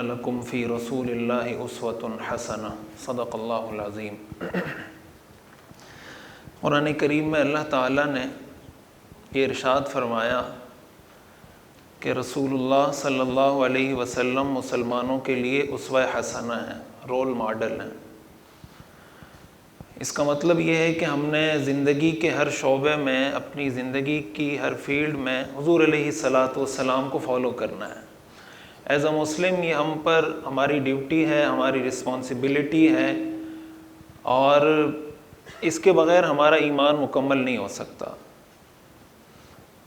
لکم فی رسول اللہ اسوۃ حسنہ صدق اللہ العظیم۔ قرآن کریم میں اللہ تعالیٰ نے یہ ارشاد فرمایا کہ رسول اللہ صلی اللہ علیہ وسلم مسلمانوں کے لیے اسوہ حسنہ ہیں، رول ماڈل ہیں۔ اس کا مطلب یہ ہے کہ ہم نے زندگی کے ہر شعبے میں، اپنی زندگی کی ہر فیلڈ میں حضور علیہ الصلاۃ والسلام کو فالو کرنا ہے۔ ایز اے مسلم یہ ہم پر ہماری ڈیوٹی ہے، ہماری رسپانسبلٹی ہے، اور اس کے بغیر ہمارا ایمان مکمل نہیں ہو سکتا۔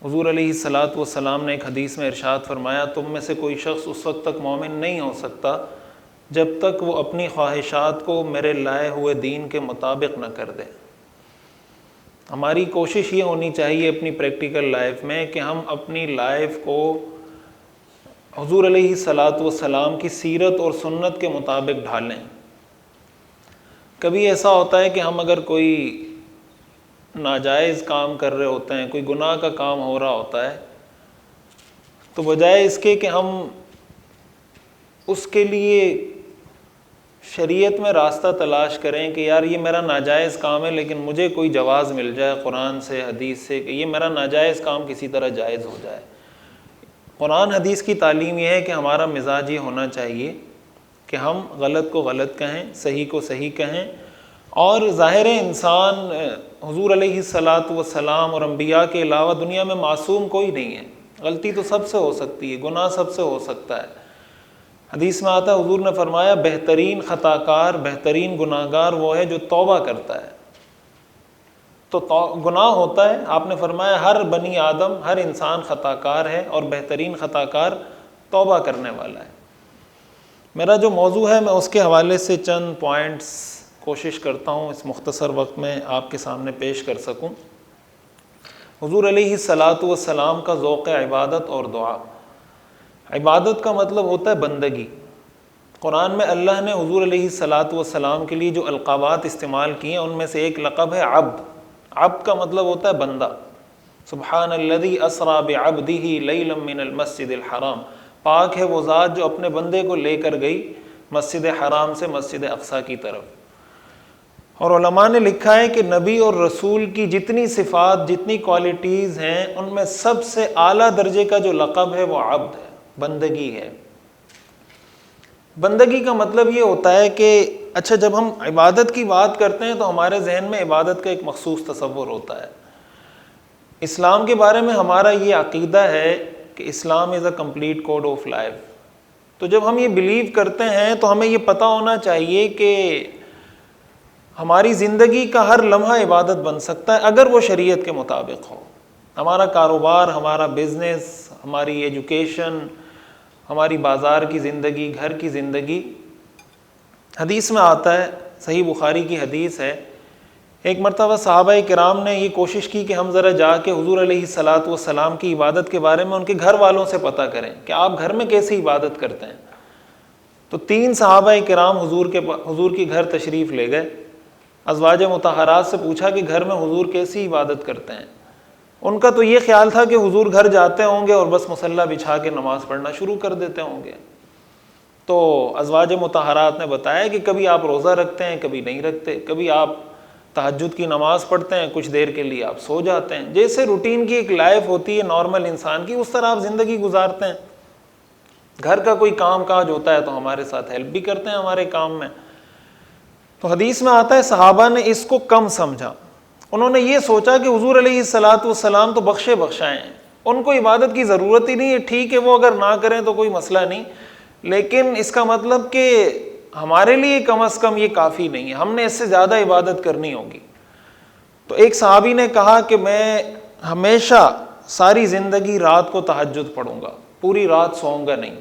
حضور علیہ الصلاۃ والسلام نے ایک حدیث میں ارشاد فرمایا، تم میں سے کوئی شخص اس وقت تک مومن نہیں ہو سکتا جب تک وہ اپنی خواہشات کو میرے لائے ہوئے دین کے مطابق نہ کر دے۔ ہماری کوشش یہ ہونی چاہیے اپنی پریکٹیکل لائف میں کہ ہم اپنی لائف کو حضور علیہ الصلاۃ والسلام کی سیرت اور سنت کے مطابق ڈھالیں۔ کبھی ایسا ہوتا ہے کہ ہم اگر کوئی ناجائز کام کر رہے ہوتے ہیں، کوئی گناہ کا کام ہو رہا ہوتا ہے، تو بجائے اس کے کہ ہم اس کے لیے شریعت میں راستہ تلاش کریں کہ یار یہ میرا ناجائز کام ہے لیکن مجھے کوئی جواز مل جائے قرآن سے، حدیث سے، کہ یہ میرا ناجائز کام کسی طرح جائز ہو جائے۔ قرآن حدیث کی تعلیم یہ ہے کہ ہمارا مزاج یہ ہونا چاہیے کہ ہم غلط کو غلط کہیں، صحیح کو صحیح کہیں، اور ظاہر انسان حضور علیہ الصلاۃ والسلام اور انبیاء کے علاوہ دنیا میں معصوم کوئی نہیں ہے، غلطی تو سب سے ہو سکتی ہے، گناہ سب سے ہو سکتا ہے۔ حدیث میں آتا ہے، حضور نے فرمایا بہترین خطا کار، بہترین گناہ گار وہ ہے جو توبہ کرتا ہے۔ تو گناہ ہوتا ہے، آپ نے فرمایا ہر بنی آدم، ہر انسان خطا کار ہے، اور بہترین خطا کار توبہ کرنے والا ہے۔ میرا جو موضوع ہے میں اس کے حوالے سے چند پوائنٹس کوشش کرتا ہوں اس مختصر وقت میں آپ کے سامنے پیش کر سکوں۔ حضور علیہ الصلاۃ والسلام کا ذوق عبادت اور دعا۔ عبادت کا مطلب ہوتا ہے بندگی۔ قرآن میں اللہ نے حضور علیہ الصلاۃ والسلام کے لیے جو القابات استعمال کیے ہیں ان میں سے ایک لقب ہے عبد۔ عبد کا مطلب ہوتا ہے بندہ۔ سبحان الذی اسریٰ بعبدہ لیلا من المسجد الحرام، پاک ہے وہ ذات جو اپنے بندے کو لے کر گئی مسجد حرام سے مسجد اقصیٰ کی طرف۔ اور علماء نے لکھا ہے کہ نبی اور رسول کی جتنی صفات، جتنی کوالٹیز ہیں، ان میں سب سے اعلیٰ درجے کا جو لقب ہے وہ عبد ہے، بندگی ہے۔ بندگی کا مطلب یہ ہوتا ہے کہ اچھا جب ہم عبادت کی بات کرتے ہیں تو ہمارے ذہن میں عبادت کا ایک مخصوص تصور ہوتا ہے۔ اسلام کے بارے میں ہمارا یہ عقیدہ ہے کہ Islam is a complete code of life. تو جب ہم یہ بلیو کرتے ہیں تو ہمیں یہ پتہ ہونا چاہیے کہ ہماری زندگی کا ہر لمحہ عبادت بن سکتا ہے اگر وہ شریعت کے مطابق ہو۔ ہمارا کاروبار، ہمارا بزنس، ہماری ایجوکیشن، ہماری بازار کی زندگی، گھر کی زندگی۔ حدیث میں آتا ہے، صحیح بخاری کی حدیث ہے، ایک مرتبہ صحابہ کرام نے یہ کوشش کی کہ ہم ذرا جا کے حضور علیہ الصلاۃ والسلام کی عبادت کے بارے میں ان کے گھر والوں سے پتہ کریں کہ آپ گھر میں کیسی عبادت کرتے ہیں۔ تو 3 صحابہ کرام حضور کے گھر تشریف لے گئے، ازواج مطہرات سے پوچھا کہ گھر میں حضور کیسی عبادت کرتے ہیں۔ ان کا تو یہ خیال تھا کہ حضور گھر جاتے ہوں گے اور بس مصلی بچھا کے نماز پڑھنا شروع کر دیتے ہوں گے۔ تو ازواج مطہرات نے بتایا کہ کبھی آپ روزہ رکھتے ہیں، کبھی نہیں رکھتے، کبھی آپ تہجد کی نماز پڑھتے ہیں، کچھ دیر کے لیے آپ سو جاتے ہیں۔ جیسے روٹین کی ایک لائف ہوتی ہے نارمل انسان کی، اس طرح آپ زندگی گزارتے ہیں۔ گھر کا کوئی کام کاج ہوتا ہے تو ہمارے ساتھ ہیلپ بھی کرتے ہیں ہمارے کام میں۔ تو حدیث میں آتا ہے صحابہ نے اس کو کم سمجھا، انہوں نے یہ سوچا کہ حضور علیہ الصلاۃ والسلام تو بخشے بخشائے ہیں، ان کو عبادت کی ضرورت ہی نہیں ہے، ٹھیک ہے وہ اگر نہ کریں تو کوئی مسئلہ نہیں، لیکن اس کا مطلب کہ ہمارے لیے کم از کم یہ کافی نہیں ہے، ہم نے اس سے زیادہ عبادت کرنی ہوگی۔ تو ایک صحابی نے کہا کہ میں ہمیشہ ساری زندگی رات کو تہجد پڑھوں گا، پوری رات سوؤں گا نہیں۔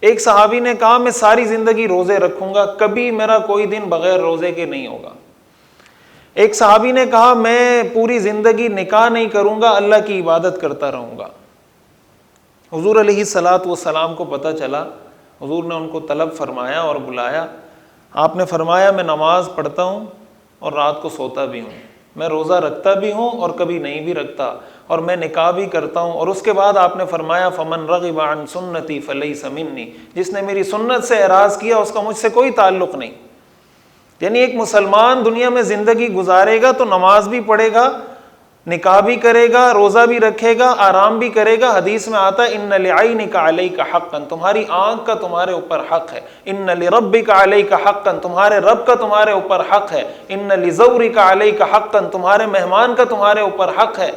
ایک صحابی نے کہا میں ساری زندگی روزے رکھوں گا، کبھی میرا کوئی دن بغیر روزے کے نہیں ہوگا۔ ایک صحابی نے کہا میں پوری زندگی نکاح نہیں کروں گا، اللہ کی عبادت کرتا رہوں گا۔ حضور علیہ الصلاۃ والسلام کو پتہ چلا، حضور نے ان کو طلب فرمایا اور بلایا۔ آپ نے فرمایا میں نماز پڑھتا ہوں اور رات کو سوتا بھی ہوں۔ میں روزہ رکھتا بھی ہوں اور کبھی نہیں بھی رکھتا، اور میں نکاح بھی کرتا ہوں، اور اس کے بعد آپ نے فرمایا فمن رغب عن سنتی فلیس منی، جس نے میری سنت سے اعراض کیا اس کا مجھ سے کوئی تعلق نہیں۔ یعنی ایک مسلمان دنیا میں زندگی گزارے گا تو نماز بھی پڑھے گا، نکاح بھی کرے گا، روزہ بھی رکھے گا، آرام بھی کرے گا۔ حدیث میں آتا ہے ان لعینک علیک حقا، تمہاری آنکھ کا تمہارے اوپر حق ہے، ان لربک علیک حقا، تمہارے رب کا تمہارے اوپر حق ہے، ان لزورک علیک حقا، تمہارے مہمان کا تمہارے اوپر حق ہے،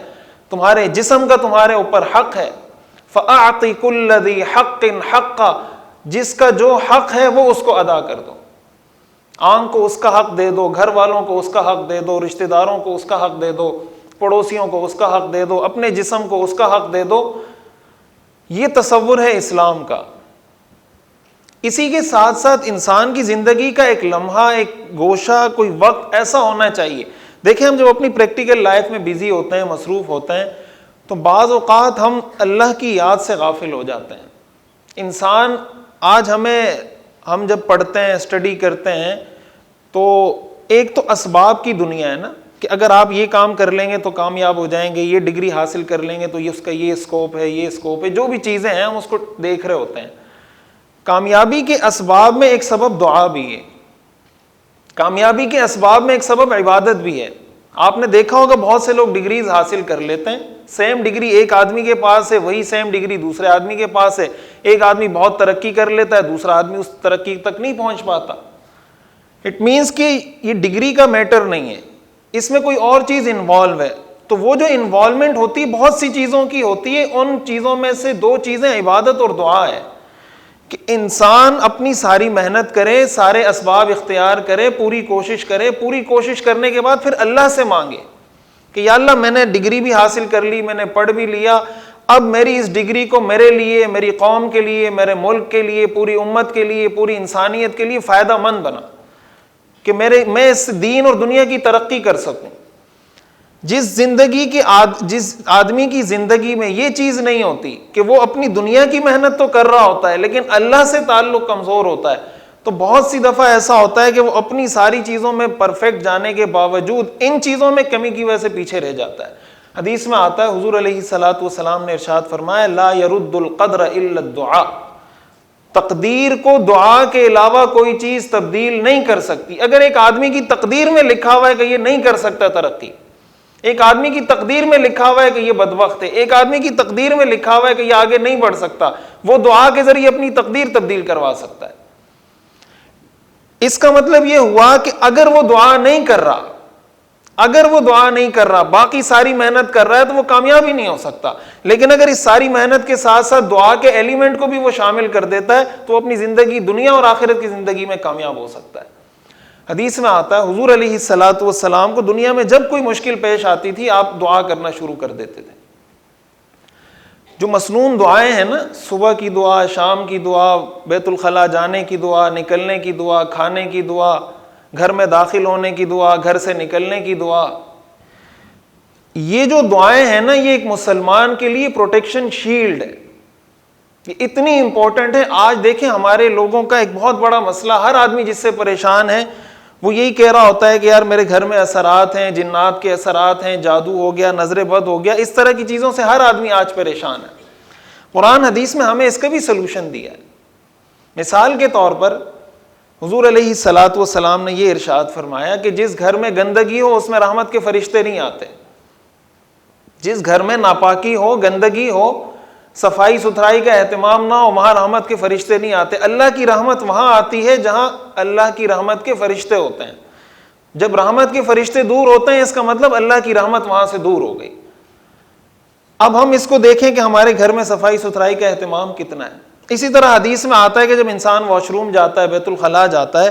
تمہارے جسم کا تمہارے اوپر حق ہے۔ فاعط کل ذی حق حقا، جس کا جو حق ہے وہ اس کو ادا کر دو۔ آنکھ کو اس کا حق دے دو، گھر والوں کو اس کا حق دے دو، رشتہ داروں کو اس کا حق دے دو، پڑوسیوں کو اس کا حق دے دو، اپنے جسم کو اس کا حق دے دو۔ یہ تصور ہے اسلام کا۔ اسی کے ساتھ ساتھ انسان کی زندگی کا ایک لمحہ، ایک گوشہ، کوئی وقت ایسا ہونا چاہیے۔ دیکھیں ہم جب اپنی پریکٹیکل لائف میں بزی ہوتے ہیں، مصروف ہوتے ہیں، تو بعض اوقات ہم اللہ کی یاد سے غافل ہو جاتے ہیں۔ انسان آج ہم جب پڑھتے ہیں، اسٹڈی کرتے ہیں، تو ایک تو اسباب کی دنیا ہے نا، کہ اگر آپ یہ کام کر لیں گے تو کامیاب ہو جائیں گے، یہ ڈگری حاصل کر لیں گے تو اس کا یہ اسکوپ ہے، یہ اسکوپ ہے، جو بھی چیزیں ہیں ہم اس کو دیکھ رہے ہوتے ہیں۔ کامیابی کے اسباب میں ایک سبب دعا بھی ہے، کامیابی کے اسباب میں ایک سبب عبادت بھی ہے۔ آپ نے دیکھا ہوگا بہت سے لوگ ڈگریز حاصل کر لیتے ہیں، سیم ڈگری ایک آدمی کے پاس ہے، وہی سیم ڈگری دوسرے آدمی کے پاس ہے۔ ایک آدمی بہت ترقی کر لیتا ہے، دوسرا آدمی اس ترقی تک نہیں پہنچ پاتا۔ اٹ مینس کہ یہ ڈگری کا میٹر نہیں ہے، اس میں کوئی اور چیز انوالو ہے۔ تو وہ جو انوالومنٹ ہوتی ہے بہت سی چیزوں کی ہوتی ہے، ان چیزوں میں سے دو چیزیں عبادت اور دعا ہے، کہ انسان اپنی ساری محنت کرے، سارے اسباب اختیار کرے، پوری کوشش کرے، پوری کوشش کرنے کے بعد پھر اللہ سے مانگے کہ یا اللہ میں نے ڈگری بھی حاصل کر لی، میں نے پڑھ بھی لیا، اب میری اس ڈگری کو میرے لیے، میری قوم کے لیے، میرے ملک کے لیے، پوری امت کے لیے، پوری انسانیت کے لیے فائدہ مند بنا، کہ میں اس دین اور دنیا کی ترقی کر سکوں۔ جس آدمی کی زندگی میں یہ چیز نہیں ہوتی کہ وہ اپنی دنیا کی محنت تو کر رہا ہوتا ہے لیکن اللہ سے تعلق کمزور ہوتا ہے، تو بہت سی دفعہ ایسا ہوتا ہے کہ وہ اپنی ساری چیزوں میں پرفیکٹ جانے کے باوجود ان چیزوں میں کمی کی وجہ سے پیچھے رہ جاتا ہے۔ حدیث میں آتا ہے حضور علیہ الصلوۃ والسلام نے ارشاد فرمایا لا يرد القدر الا الدعاء، تقدیر کو دعا کے علاوہ کوئی چیز تبدیل نہیں کر سکتی۔ اگر ایک آدمی کی تقدیر میں لکھا ہوا ہے کہ یہ نہیں کر سکتا ترقی، ایک آدمی کی تقدیر میں لکھا ہوا ہے کہ یہ بدبخت ہے، ایک آدمی کی تقدیر میں لکھا ہوا ہے کہ یہ آگے نہیں بڑھ سکتا، وہ دعا کے ذریعے اپنی تقدیر تبدیل کروا سکتا ہے۔ اس کا مطلب یہ ہوا کہ اگر وہ دعا نہیں کر رہا، باقی ساری محنت کر رہا ہے تو وہ کامیاب ہی نہیں ہو سکتا، لیکن اگر اس ساری محنت کے ساتھ ساتھ دعا کے ایلیمنٹ کو بھی وہ شامل کر دیتا ہے تو وہ اپنی زندگی، دنیا اور آخرت کی زندگی میں کامیاب ہو سکتا ہے۔ حدیث میں آتا ہے حضور علیہ الصلوۃ والسلام کو دنیا میں جب کوئی مشکل پیش آتی تھی آپ دعا کرنا شروع کر دیتے تھے۔ جو مسنون دعائیں ہیں نا، صبح کی دعا، شام کی دعا، بیت الخلاء جانے کی دعا، نکلنے کی دعا، کھانے کی دعا، گھر میں داخل ہونے کی دعا، گھر سے نکلنے کی دعا، یہ جو دعائیں ہیں نا یہ ایک مسلمان کے لیے پروٹیکشن شیلڈ ہے، یہ اتنی امپورٹنٹ ہے۔ آج دیکھیں ہمارے لوگوں کا ایک بہت بڑا مسئلہ، ہر آدمی جس سے پریشان ہے وہ یہی کہہ رہا ہوتا ہے کہ یار میرے گھر میں اثرات ہیں، جنات کے اثرات ہیں، جادو ہو گیا، نظر بد ہو گیا، اس طرح کی چیزوں سے ہر آدمی آج پریشان ہے۔ قرآن حدیث میں ہمیں اس کا بھی سلوشن دیا ہے۔ مثال کے طور پر حضور علیہ الصلوۃ والسلام نے یہ ارشاد فرمایا کہ جس گھر میں گندگی ہو اس میں رحمت کے فرشتے نہیں آتے، جس گھر میں ناپاکی ہو، گندگی ہو، صفائی ستھرائی کا اہتمام نہ ہو، وہاں رحمت کے فرشتے نہیں آتے۔ اللہ کی رحمت وہاں آتی ہے جہاں اللہ کی رحمت کے فرشتے ہوتے ہیں۔ جب رحمت کے فرشتے دور ہوتے ہیں اس کا مطلب اللہ کی رحمت وہاں سے دور ہو گئی۔ اب ہم اس کو دیکھیں کہ ہمارے گھر میں صفائی ستھرائی کا اہتمام کتنا ہے۔ اسی طرح حدیث میں آتا ہے کہ جب انسان واش روم جاتا ہے، بیت الخلاء جاتا ہے،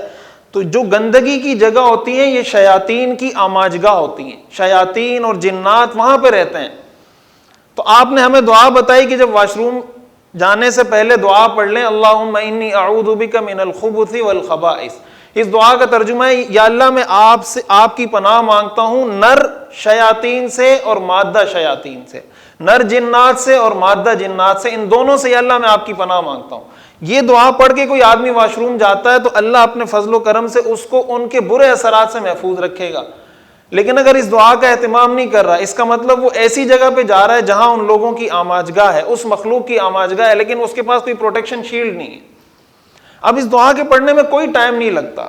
تو جو گندگی کی جگہ ہوتی ہیں یہ شیاطین کی آماجگاہ ہوتی ہیں، شیاطین اور جنات وہاں پہ رہتے ہیں۔ تو آپ نے ہمیں دعا بتائی کہ جب واش روم جانے سے پہلے دعا پڑھ لیں اللہم انی اعوذ بک من الخبث والخبائث۔ اس دعا کا ترجمہ ہے یا اللہ میں آپ کی پناہ مانگتا ہوں نر شیاطین سے اور مادہ شیاطین سے، نر جنات سے اور مادہ جنات سے، ان دونوں سے یا اللہ میں آپ کی پناہ مانگتا ہوں۔ یہ دعا پڑھ کے کوئی آدمی واش روم جاتا ہے تو اللہ اپنے فضل و کرم سے اس کو ان کے برے اثرات سے محفوظ رکھے گا۔ لیکن اگر اس دعا کا اہتمام نہیں کر رہا، اس کا مطلب وہ ایسی جگہ پہ جا رہا ہے جہاں ان لوگوں کی آماجگاہ ہے، اس مخلوق کی آماجگاہ ہے، لیکن اس کے پاس کوئی پروٹیکشن شیلڈ نہیں ہے۔ اب اس دعا کے پڑھنے میں کوئی ٹائم نہیں لگتا۔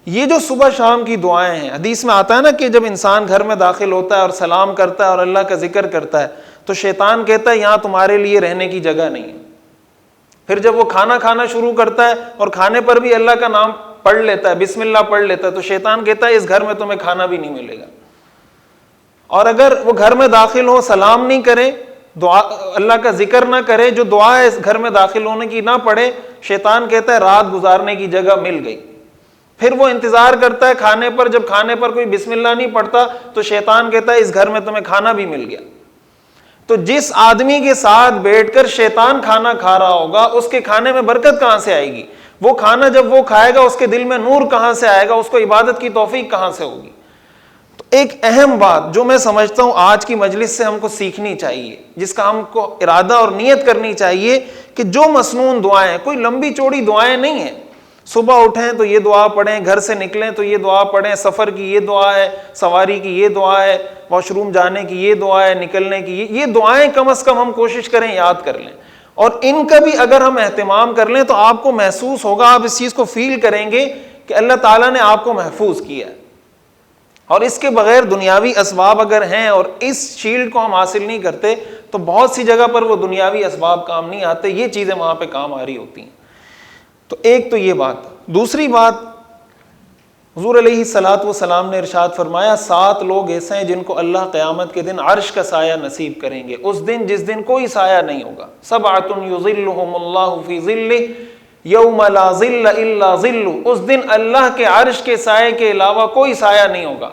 یہ جو صبح شام کی دعائیں ہیں، حدیث میں آتا ہے نا کہ جب انسان گھر میں داخل ہوتا ہے اور سلام کرتا ہے اور اللہ کا ذکر کرتا ہے تو شیطان کہتا ہے یہاں تمہارے لیے رہنے کی جگہ نہیں ہے۔ پھر جب وہ کھانا کھانا شروع کرتا ہے اور کھانے پر بھی اللہ کا نام پڑھ لیتا ہے، بسم اللہ پڑھ لیتا ہے، تو شیطان کہتا ہے اس گھر میں تمہیں کھانا بھی نہیں ملے گا۔ اور اگر وہ گھر میں داخل ہو، سلام نہیں کرے، دعا اللہ کا ذکر نہ کرے، جو دعا ہے اس گھر میں داخل ہونے کی نہ پڑھے، شیطان کہتا ہے رات گزارنے کی جگہ مل گئی۔ پھر وہ انتظار کرتا ہے کھانے پر، جب کھانے پر کوئی بسم اللہ نہیں پڑھتا تو شیطان کہتا ہے اس گھر میں تمہیں کھانا بھی مل گیا۔ تو جس آدمی کے ساتھ بیٹھ کر شیطان کھانا کھا رہا ہوگا، اس کے کھانے میں برکت کہاں سے آئے گی؟ وہ کھانا جب وہ کھائے گا اس کے دل میں نور کہاں سے آئے گا؟ اس کو عبادت کی توفیق کہاں سے ہوگی؟ تو ایک اہم بات جو میں سمجھتا ہوں آج کی مجلس سے ہم کو سیکھنی چاہیے، جس کا ہم کو ارادہ اور نیت کرنی چاہیے کہ جو مسنون دعائیں، کوئی لمبی چوڑی دعائیں نہیں ہیں، صبح اٹھیں تو یہ دعا پڑھیں، گھر سے نکلیں تو یہ دعا پڑھیں، سفر کی یہ دعا ہے، سواری کی یہ دعا ہے، واش روم جانے کی یہ دعا ہے، نکلنے کی یہ دعائیں کم از کم ہم کوشش کریں یاد کر لیں، اور ان کا بھی اگر ہم اہتمام کر لیں تو آپ کو محسوس ہوگا، آپ اس چیز کو فیل کریں گے کہ اللہ تعالیٰ نے آپ کو محفوظ کیا ہے۔ اور اس کے بغیر دنیاوی اسباب اگر ہیں اور اس شیلڈ کو ہم حاصل نہیں کرتے تو بہت سی جگہ پر وہ دنیاوی اسباب کام نہیں آتے، یہ چیزیں وہاں پہ کام آ رہی ہوتی ہیں۔ تو ایک تو یہ بات۔ دوسری بات، حضور علیہ الصلوۃ والسلام نے ارشاد فرمایا 7 لوگ ایسے ہیں جن کو اللہ قیامت کے دن عرش کا سایہ نصیب کریں گے، اس دن جس دن کوئی سایہ نہیں ہوگا۔ 7 یظلھم اللہ فی ظلہ یوم لا ظل الا ظلہ، اس دن اللہ کے عرش کے سائے کے علاوہ کوئی سایہ نہیں ہوگا۔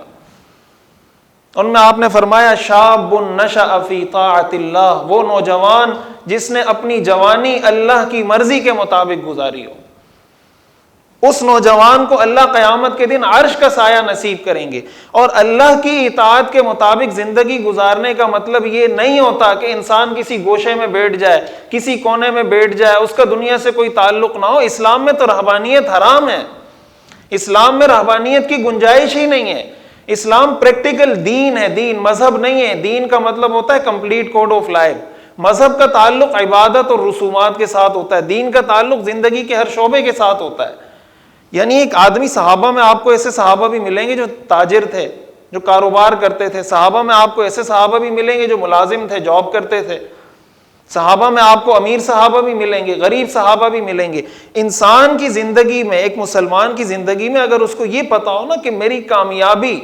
ان میں آپ نے فرمایا شاب نشأ فی طاعت اللہ، وہ نوجوان جس نے اپنی جوانی اللہ کی مرضی کے مطابق گزاری ہو، اس نوجوان کو اللہ قیامت کے دن عرش کا سایہ نصیب کریں گے۔ اور اللہ کی اطاعت کے مطابق زندگی گزارنے کا مطلب یہ نہیں ہوتا کہ انسان کسی گوشے میں بیٹھ جائے، کسی کونے میں بیٹھ جائے، اس کا دنیا سے کوئی تعلق نہ ہو۔ اسلام میں تو رہبانیت حرام ہے، اسلام میں رہبانیت کی گنجائش ہی نہیں ہے۔ اسلام پریکٹیکل دین ہے، دین مذہب نہیں ہے۔ دین کا مطلب ہوتا ہے کمپلیٹ کوڈ آف لائف۔ مذہب کا تعلق عبادت اور رسومات کے ساتھ ہوتا ہے، دین کا تعلق زندگی کے ہر شعبے کے ساتھ ہوتا ہے۔ یعنی ایک آدمی، صحابہ میں آپ کو ایسے صحابہ بھی ملیں گے جو تاجر تھے، جو کاروبار کرتے تھے، صحابہ میں آپ کو ایسے صحابہ بھی ملیں گے جو ملازم تھے، جاب کرتے تھے، صحابہ میں آپ کو امیر صحابہ بھی ملیں گے، غریب صحابہ بھی ملیں گے۔ انسان کی زندگی میں، ایک مسلمان کی زندگی میں اگر اس کو یہ پتا ہو نا کہ میری کامیابی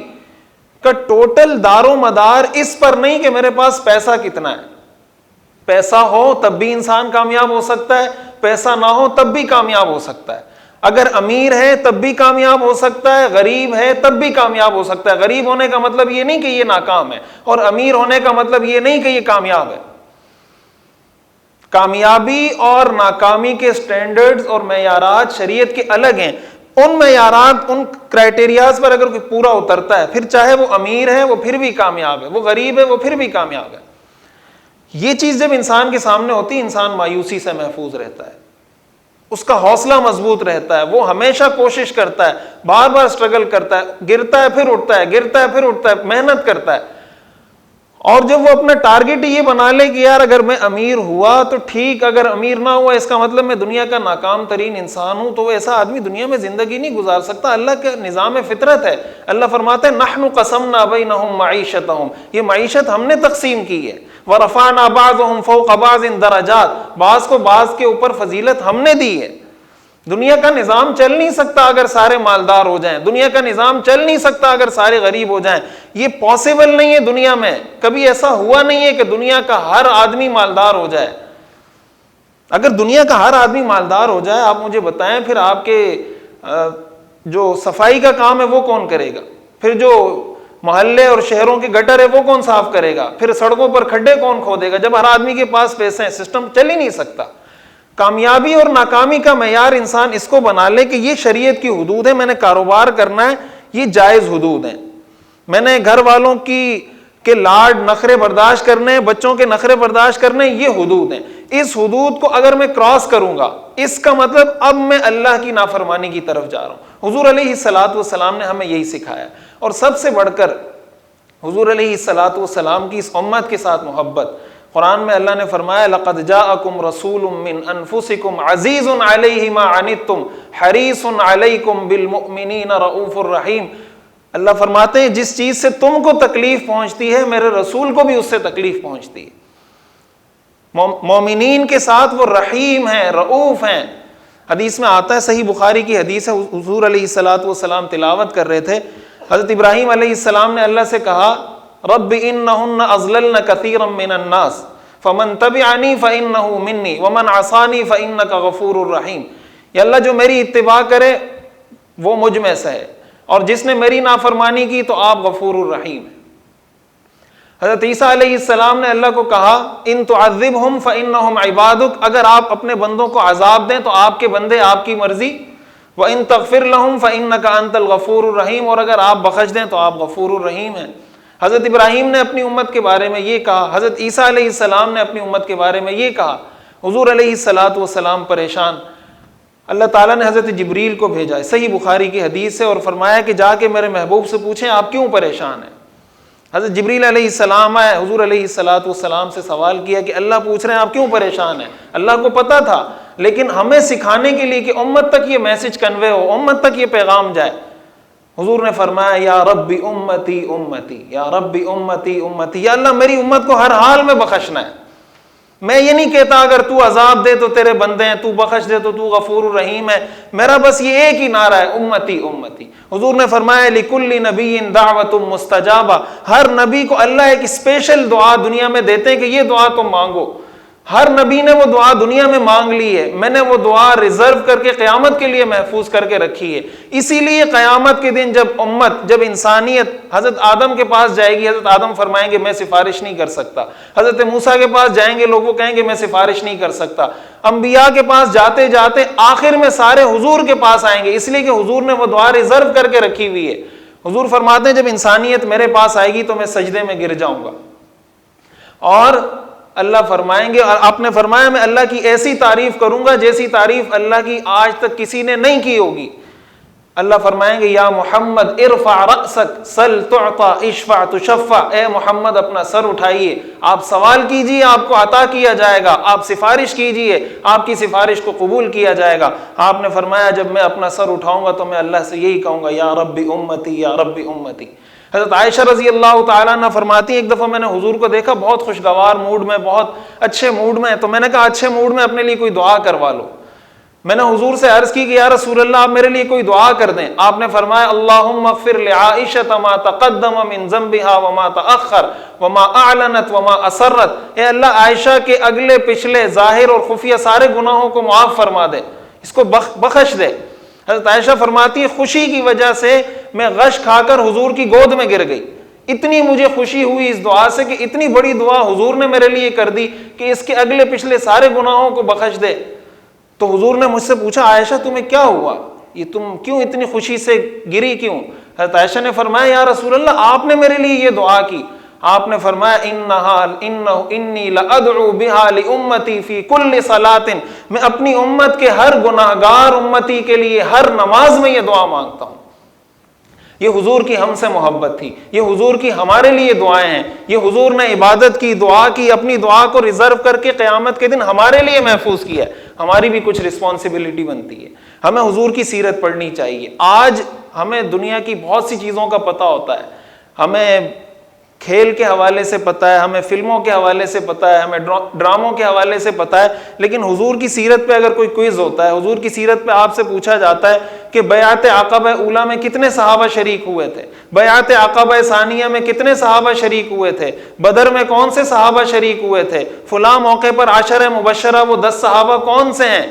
کا ٹوٹل دار و مدار اس پر نہیں کہ میرے پاس پیسہ کتنا ہے، پیسہ ہو تب بھی انسان کامیاب ہو سکتا ہے، پیسہ نہ ہو تب بھی کامیاب ہو سکتا ہے، اگر امیر ہے تب بھی کامیاب ہو سکتا ہے، غریب ہے تب بھی کامیاب ہو سکتا ہے۔ غریب ہونے کا مطلب یہ نہیں کہ یہ ناکام ہے، اور امیر ہونے کا مطلب یہ نہیں کہ یہ کامیاب ہے۔ کامیابی اور ناکامی کے سٹینڈرڈز اور معیارات شریعت کے الگ ہیں۔ ان معیارات، ان کرائٹیریاز پر اگر کوئی پورا اترتا ہے، پھر چاہے وہ امیر ہے وہ پھر بھی کامیاب ہے، وہ غریب ہے وہ پھر بھی کامیاب ہے۔ یہ چیز جب انسان کے سامنے ہوتی ہے، انسان مایوسی سے محفوظ رہتا ہے، اس کا حوصلہ مضبوط رہتا ہے، وہ ہمیشہ کوشش کرتا ہے، بار بار سٹرگل کرتا ہے، گرتا ہے پھر اٹھتا ہے، گرتا ہے پھر اٹھتا ہے، محنت کرتا ہے۔ اور جب وہ اپنا ٹارگٹ یہ بنا لے کہ یار اگر میں امیر ہوا تو ٹھیک، اگر امیر نہ ہوا اس کا مطلب میں دنیا کا ناکام ترین انسان ہوں، تو وہ ایسا آدمی دنیا میں زندگی نہیں گزار سکتا۔ اللہ کا نظام فطرت ہے، اللہ فرماتا ہے نحن قسمنا بینہم معیشتہم، یہ معیشت ہم نے تقسیم کی ہے، ورفعنا بعضہم فوق بعض درجات، بعض کو بعض کے اوپر فضیلت ہم نے دی ہے۔ دنیا کا نظام چل نہیں سکتا اگر سارے مالدار ہو جائیں، دنیا کا نظام چل نہیں سکتا اگر سارے غریب ہو جائیں، یہ پاسبل نہیں ہے۔ دنیا میں کبھی ایسا ہوا نہیں ہے کہ دنیا کا ہر آدمی مالدار ہو جائے۔ اگر دنیا کا ہر آدمی مالدار ہو جائے، آپ مجھے بتائیں پھر آپ کے جو صفائی کا کام ہے وہ کون کرے گا؟ پھر جو محلے اور شہروں کے گٹر ہے وہ کون صاف کرے گا؟ پھر سڑکوں پر کھڈے کون کھودے گا؟ جب ہر آدمی کے پاس پیسے ہیں، سسٹم چل ہی نہیں سکتا۔ کامیابی اور ناکامی کا معیار انسان اس کو بنا لے کہ یہ شریعت کی حدود ہے، میں نے کاروبار کرنا ہے، یہ جائز حدود ہیں، میں نے گھر والوں کہ لاڈ نخرے برداشت کرنے، بچوں کے نخرے برداشت کرنے، یہ حدود ہیں. اس حدود کو اگر میں کراس کروں گا، اس کا مطلب اب میں اللہ کی نافرمانی کی طرف جا رہا ہوں. حضور علیہ الصلوۃ والسلام نے ہمیں یہی سکھایا. اور سب سے بڑھ کر حضور علیہ الصلوۃ والسلام کی اس امت کے ساتھ محبت. قرآن میں اللہ نے فرمایا لقد جاءکم رسول من انفسکم عزیز علیہ ما عنتم حریص علیکم بالمؤمنین رؤوف الرحیم. اللہ فرماتے ہیں جس چیز سے تم کو تکلیف پہنچتی ہے میرے رسول کو بھی اس سے تکلیف پہنچتی ہے. مومنین کے ساتھ وہ رحیم ہیں، رؤوف ہیں. حدیث میں آتا ہے، صحیح بخاری کی حدیث ہے، حضور علیہ الصلوۃ والسلام تلاوت کر رہے تھے. حضرت ابراہیم علیہ السلام نے اللہ سے کہا رب انہن اضللن کثیرا من الناس فمن تبعنی فانہ منی ومن عصانی فانک غفور الرحیم. یا اللہ جو میری اتباع کرے وہ مجھ میں سے ہے، اور جس نے میری نافرمانی کی تو آپ غفور الرحیم ہیں. حضرت عیسیٰ علیہ السلام نے اللہ کو کہا ان تعذبہم فانہم عبادک، اگر آپ اپنے بندوں کو عذاب دیں تو آپ کے بندے آپ کی مرضی. وَإِن تَغْفِرْ لَهُمْ فَإِنَّكَ أَنْتَ الْغَفُورُ الرَّحِيمُ، اور اگر آپ بخش دیں تو آپ غفور الرحیم ہیں. حضرت ابراہیم نے اپنی امت کے بارے میں یہ کہا، حضرت عیسیٰ علیہ السلام نے اپنی امت کے بارے میں یہ کہا. حضور علیہ الصلوۃ والسلام پریشان. اللہ تعالیٰ نے حضرت جبریل کو بھیجا ہے، صحیح بخاری کی حدیث ہے، اور فرمایا کہ جا کے میرے محبوب سے پوچھیں آپ کیوں پریشان ہیں. حضرت جبریل علیہ السلام آئے، حضور علیہ الصلوۃ والسلام سے سوال کیا کہ اللہ پوچھ رہے ہیں آپ کیوں پریشان ہیں. اللہ کو پتا تھا، لیکن ہمیں سکھانے کے لیے کہ امت تک یہ میسج کنوے ہو، امت تک یہ پیغام جائے. حضور نے فرمایا یا ربی امتی امتی، یا ربی امتی امتی، یا اللہ میری امت کو ہر حال میں بخشنا ہے. میں یہ نہیں کہتا اگر تو عذاب دے تو تیرے بندے ہیں، تو بخش دے تو تو غفور الرحیم ہے. میرا بس یہ ایک ہی نعرہ ہے امتی امتی. حضور نے فرمایا لکل نبی دعوت مستجابہ، ہر نبی کو اللہ ایک اسپیشل دعا دنیا میں دیتے ہیں کہ یہ دعا تم مانگو. ہر نبی نے وہ دعا دنیا میں مانگ لی ہے، میں نے وہ دعا ریزرو کر کے قیامت کے لیے محفوظ کر کے رکھی ہے. اسی لیے قیامت کے دن جب انسانیت حضرت آدم کے پاس جائے گی، حضرت آدم فرمائیں گے میں سفارش نہیں کر سکتا. حضرت موسیٰ کے پاس جائیں گے، لوگ وہ کہیں گے میں سفارش نہیں کر سکتا. انبیاء کے پاس جاتے جاتے آخر میں سارے حضور کے پاس آئیں گے، اس لیے کہ حضور نے وہ دعا ریزرو کر کے رکھی ہوئی ہے. حضور فرماتے ہیں جب انسانیت میرے پاس آئے گی تو میں سجدے میں گر جاؤں گا. اور اللہ فرمائیں گے، اور آپ نے فرمایا میں اللہ کی ایسی تعریف کروں گا جیسی تعریف اللہ کی آج تک کسی نے نہیں کی ہوگی. اللہ فرمائیں گے یا محمد ارفع رأسک سل تعطا اشفع تشفع، اے محمد اپنا سر اٹھائیے، آپ سوال کیجئے آپ کو عطا کیا جائے گا، آپ سفارش کیجئے آپ کی سفارش کو قبول کیا جائے گا. آپ نے فرمایا جب میں اپنا سر اٹھاؤں گا تو میں اللہ سے یہی کہوں گا یا رب امتی یا رب امتی. حضرت عائشہ رضی اللہ تعالیٰ عنہ فرماتی ہیں ایک دفعہ میں نے حضور کو دیکھا بہت خوشگوار موڈ میں، بہت اچھے موڈ میں، تو میں نے کہا اچھے موڈ میں اپنے لیے کوئی دعا کروا لو. میں نے حضور سے عرض کی کہ یا رسول اللہ آپ میرے لیے کوئی دعا کر دیں. آپ نے فرمایا اللہم اغفر لعائشہ ما تقدم من ذنبها وما تأخر وما اعلنت وما اسرت، اے اللہ عائشہ کے اگلے پچھلے ظاہر اور خفیہ سارے گناہوں کو معاف فرما دے، اس کو بخش دے. حضرت عائشہ فرماتی ہے خوشی کی وجہ سے میں غش کھا کر حضور کی گود میں گر گئی. اتنی مجھے خوشی ہوئی اس دعا سے کہ اتنی بڑی دعا حضور نے میرے لیے کر دی کہ اس کے اگلے پچھلے سارے گناہوں کو بخش دے. تو حضور نے مجھ سے پوچھا عائشہ تمہیں کیا ہوا، یہ تم کیوں اتنی خوشی سے گری کیوں؟ حضرت عائشہ نے فرمایا یا رسول اللہ آپ نے میرے لیے یہ دعا کی. آپ نے فرمایا انی لادعو بها لامتی فی کل صلاۃ، میں اپنی امت کے ہر گناہگار امتی کے لیے ہر نماز میں یہ دعا مانگتا ہوں. یہ حضور کی ہم سے محبت تھی، یہ حضور کی ہمارے لیے دعائیں ہیں. یہ حضور نے عبادت کی، دعا کی، اپنی دعا کو ریزرو کر کے قیامت کے دن ہمارے لیے محفوظ کیا ہے. ہماری بھی کچھ رسپانسبلٹی بنتی ہے، ہمیں حضور کی سیرت پڑھنی چاہیے. آج ہمیں دنیا کی بہت سی چیزوں کا پتہ ہوتا ہے، ہمیں کھیل کے حوالے سے پتہ ہے، ہمیں فلموں کے حوالے سے پتہ ہے، ہمیں ڈراموں کے حوالے سے پتہ ہے، لیکن حضور کی سیرت پہ اگر کوئی کوئز ہوتا ہے، حضور کی سیرت پہ آپ سے پوچھا جاتا ہے کہ بیعت عقبہ اولیٰ میں کتنے صحابہ شریک ہوئے تھے، بیعت عقبہ ثانیہ میں کتنے صحابہ شریک ہوئے تھے، بدر میں کون سے صحابہ شریک ہوئے تھے، فلاں موقع پر عشرہ مبشرہ وہ 10 صحابہ کون سے ہیں.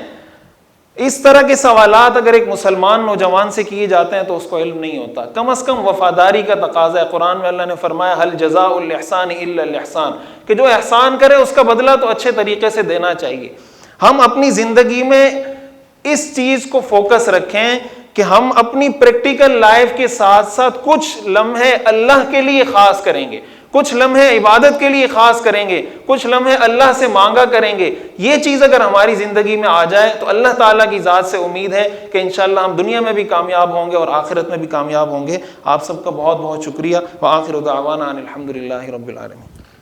اس طرح کے سوالات اگر ایک مسلمان نوجوان سے کیے جاتے ہیں تو اس کو علم نہیں ہوتا. کم از کم وفاداری کا تقاضا ہے. قرآن میں اللہ نے فرمایا هل جزاء الاحسان الا الاحسان، کہ جو احسان کرے اس کا بدلہ تو اچھے طریقے سے دینا چاہیے. ہم اپنی زندگی میں اس چیز کو فوکس رکھیں کہ ہم اپنی پریکٹیکل لائف کے ساتھ ساتھ کچھ لمحے اللہ کے لیے خاص کریں گے. کچھ لمحے عبادت کے لیے خاص کریں گے، کچھ لمحے اللہ سے مانگا کریں گے، یہ چیز اگر ہماری زندگی میں آ جائے تو اللہ تعالیٰ کی ذات سے امید ہے کہ انشاءاللہ ہم دنیا میں بھی کامیاب ہوں گے اور آخرت میں بھی کامیاب ہوں گے۔ آپ سب کا بہت بہت شکریہ۔ وآخر دعوانا ان الحمد للہ رب العالمین۔